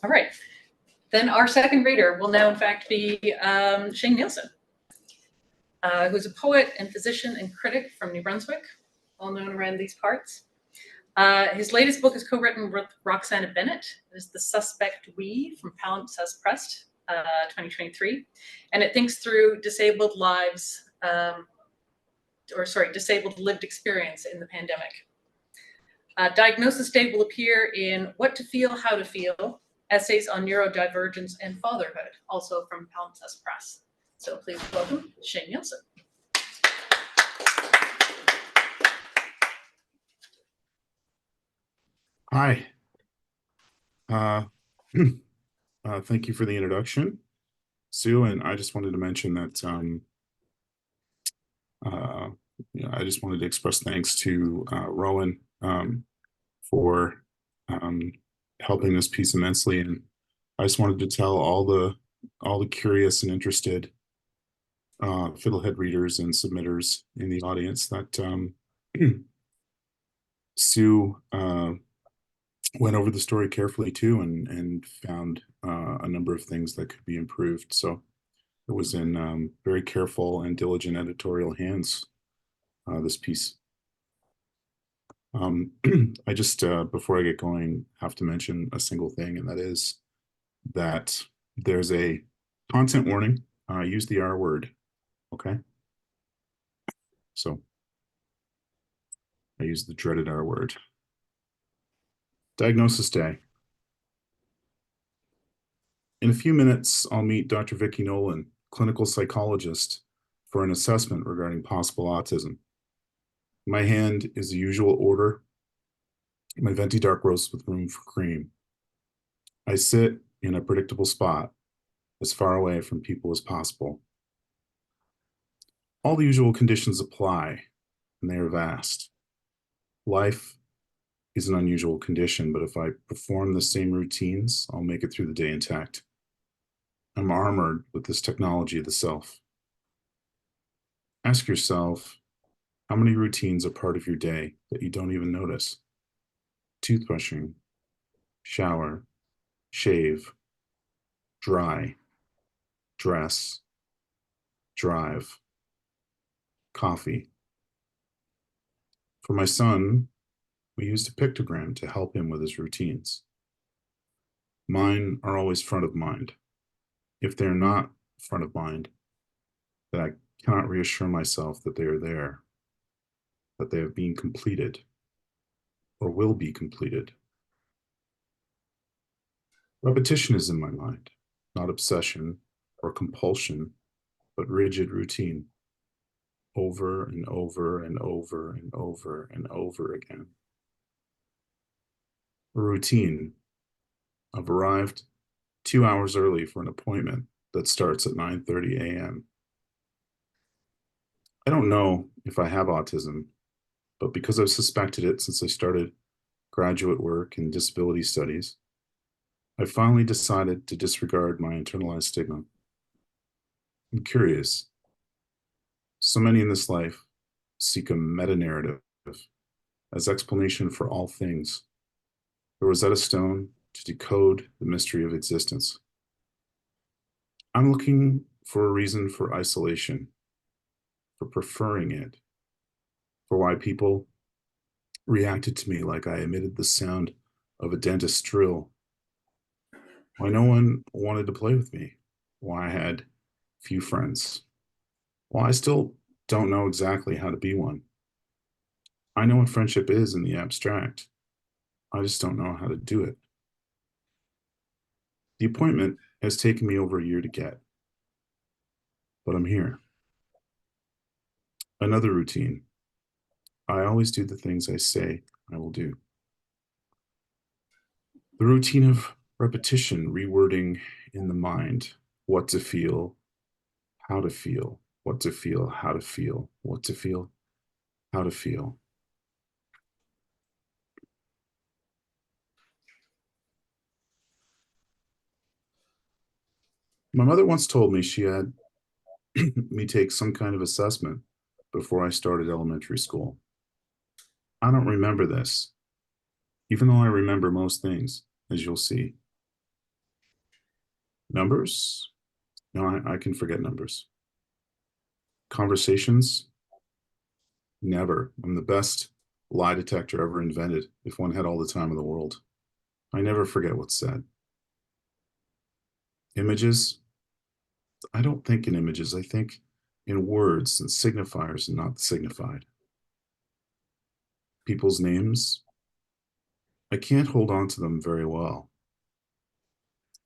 All right. Then our second reader will now, in fact, be Shane Neilson, who's a poet and physician and critic from New Brunswick, well known around these parts. His latest book is co-written with Roxanna Bennett. It is The Suspect We from Palimpsest Press, 2023. And it thinks through disabled lives, disabled lived experience in the pandemic. Diagnosis Day will appear in What to Feel, How to Feel, Essays on Neurodivergence and Fatherhood, also from Palimpsest Press. So please welcome Shane Neilson. Hi. Thank you for the introduction, Sue. And I just wanted to mention that I just wanted to express thanks to Rowan for helping this piece immensely. And I just wanted to tell all the curious and interested Fiddlehead readers and submitters in the audience that Sue went over the story carefully too, and found a number of things that could be improved. So it was in very careful and diligent editorial hands, this piece. I just, before I get going, have to mention a single thing, and that is that there's a content warning. Use the R word, okay? So I use the dreaded R word. Diagnosis Day. In a few minutes, I'll meet Dr. Vicki Nolan, clinical psychologist, for an assessment regarding possible autism. In my hand is the usual order, my venti dark roast with room for cream. I sit in a predictable spot, as far away from people as possible. All the usual conditions apply, and they are vast. Life is an unusual condition, but if I perform the same routines, I'll make it through the day intact. I'm armored with this technology of the self. Ask yourself, how many routines are part of your day that you don't even notice? Toothbrushing, shower, shave, dry, dress, drive, coffee. For my son, we used a pictogram to help him with his routines. Mine are always front of mind. If they're not front of mind, then I cannot reassure myself that they are there, that they have been completed or will be completed. Repetition is in my mind, not obsession or compulsion, but rigid routine, over and over and over and over and over again. A routine. I've arrived 2 hours early for an appointment that starts at 9:30 a.m. I don't know if I have autism, but because I've suspected it since I started graduate work in disability studies, I finally decided to disregard my internalized stigma. I'm curious. So many in this life seek a meta-narrative as explanation for all things, the Rosetta Stone to decode the mystery of existence. I'm looking for a reason for isolation, for preferring it, for why people reacted to me like I emitted the sound of a dentist's drill, why no one wanted to play with me, why I had few friends. Well, I still don't know exactly how to be one. I know what friendship is in the abstract. I just don't know how to do it. The appointment has taken me over a year to get, but I'm here. Another routine. I always do the things I say I will do. The routine of repetition, rewording in the mind, what to feel, how to feel, what to feel, how to feel, what to feel, how to feel. My mother once told me she had me take some kind of assessment before I started elementary school. I don't remember this, even though I remember most things, as you'll see. Numbers? No, I can forget numbers. Conversations? Never. I'm the best lie detector ever invented if one had all the time in the world. I never forget what's said. Images? I don't think in images. I think in words and signifiers and not the signified. People's names? I can't hold on to them very well.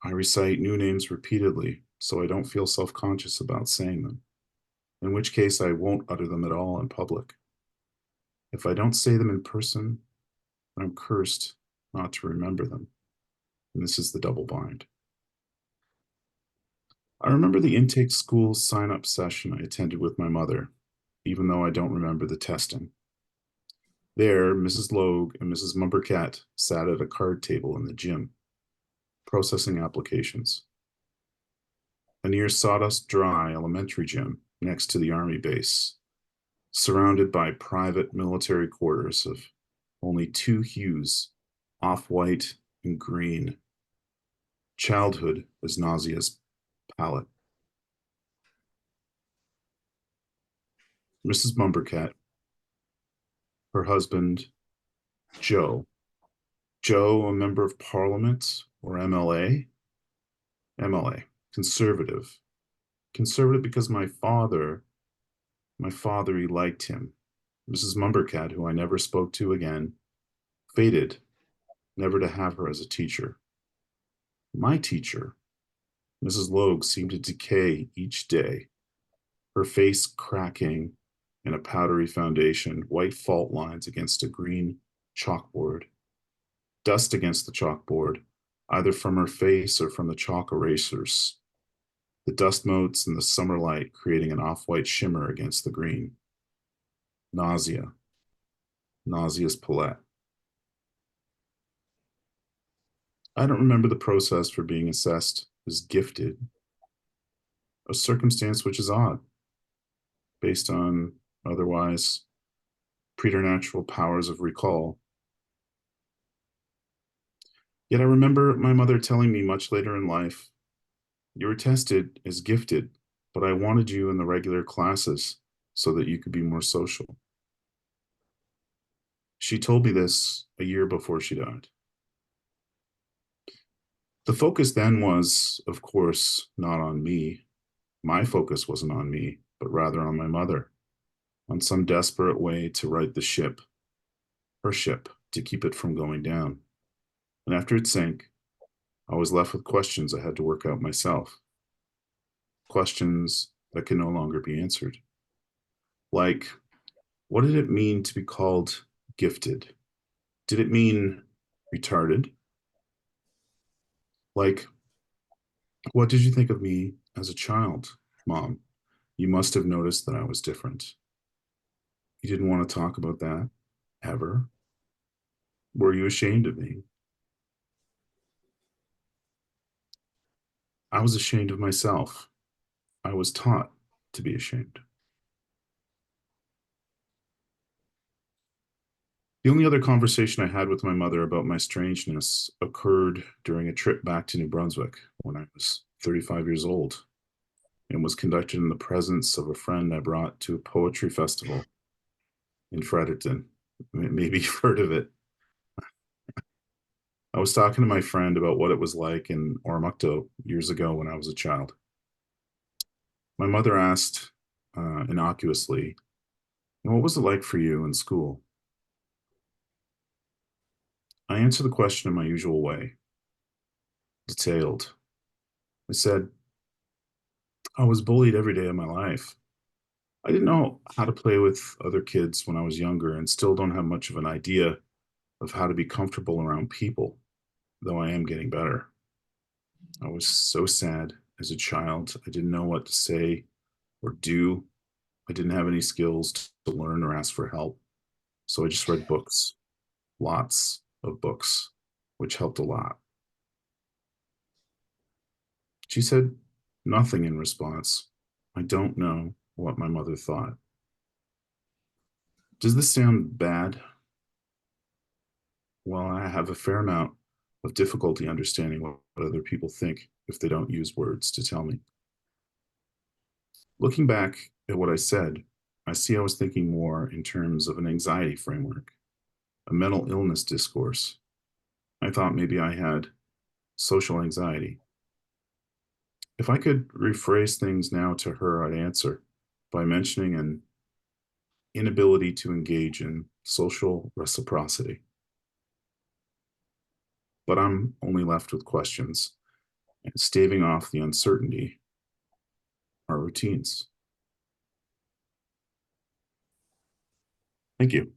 I recite new names repeatedly, so I don't feel self-conscious about saying them, in which case I won't utter them at all in public. If I don't say them in person, I'm cursed not to remember them. And this is the double bind. I remember the intake school sign-up session I attended with my mother, even though I don't remember the testing. There, Mrs. Logue and Mrs. Mumbercat sat at a card table in the gym, processing applications. A near sawdust dry elementary gym next to the army base, surrounded by private military quarters of only two hues, off-white and green. Childhood is nausea's palette. Mrs. Mumbercat, her husband, Joe. Joe, a member of parliament or MLA? MLA, conservative. Conservative because my father, he liked him. Mrs. Mumbercat, who I never spoke to again, fated never to have her as a teacher. My teacher, Mrs. Logue, seemed to decay each day, her face cracking in a powdery foundation, white fault lines against a green chalkboard, dust against the chalkboard, either from her face or from the chalk erasers, the dust motes and the summer light creating an off-white shimmer against the green. Nausea. Nausea's palette. I don't remember the process for being assessed as gifted, a circumstance which is odd, based on otherwise preternatural powers of recall. Yet I remember my mother telling me much later in life, "You were tested as gifted, but I wanted you in the regular classes so that you could be more social." She told me this a year before she died. The focus then was, of course, not on me. My focus wasn't on me, but rather on my mother, on some desperate way to right the ship, her ship, to keep it from going down. And after it sank, I was left with questions I had to work out myself. Questions that can no longer be answered. Like, what did it mean to be called gifted? Did it mean retarded? Like, what did you think of me as a child, Mom? You must have noticed that I was different. You didn't want to talk about that, ever? Were you ashamed of me? I was ashamed of myself. I was taught to be ashamed. The only other conversation I had with my mother about my strangeness occurred during a trip back to New Brunswick when I was 35 years old and was conducted in the presence of a friend I brought to a poetry festival in Fredericton. Maybe you've heard of it. I was talking to my friend about what it was like in Oromocto years ago when I was a child. My mother asked innocuously, "What was it like for you in school?" I answered the question in my usual way, detailed. I said, "I was bullied every day of my life. I didn't know how to play with other kids when I was younger and still don't have much of an idea of how to be comfortable around people, though I am getting better. I was so sad as a child. I didn't know what to say or do. I didn't have any skills to learn or ask for help. So I just read books, lots of books, which helped a lot." She said nothing in response. I don't know what my mother thought. Does this sound bad? Well, I have a fair amount of difficulty understanding what other people think if they don't use words to tell me. Looking back at what I said, I see I was thinking more in terms of an anxiety framework, a mental illness discourse. I thought maybe I had social anxiety. If I could rephrase things now to her, I'd answer by mentioning an inability to engage in social reciprocity. But I'm only left with questions, and staving off the uncertainty are routines. Thank you.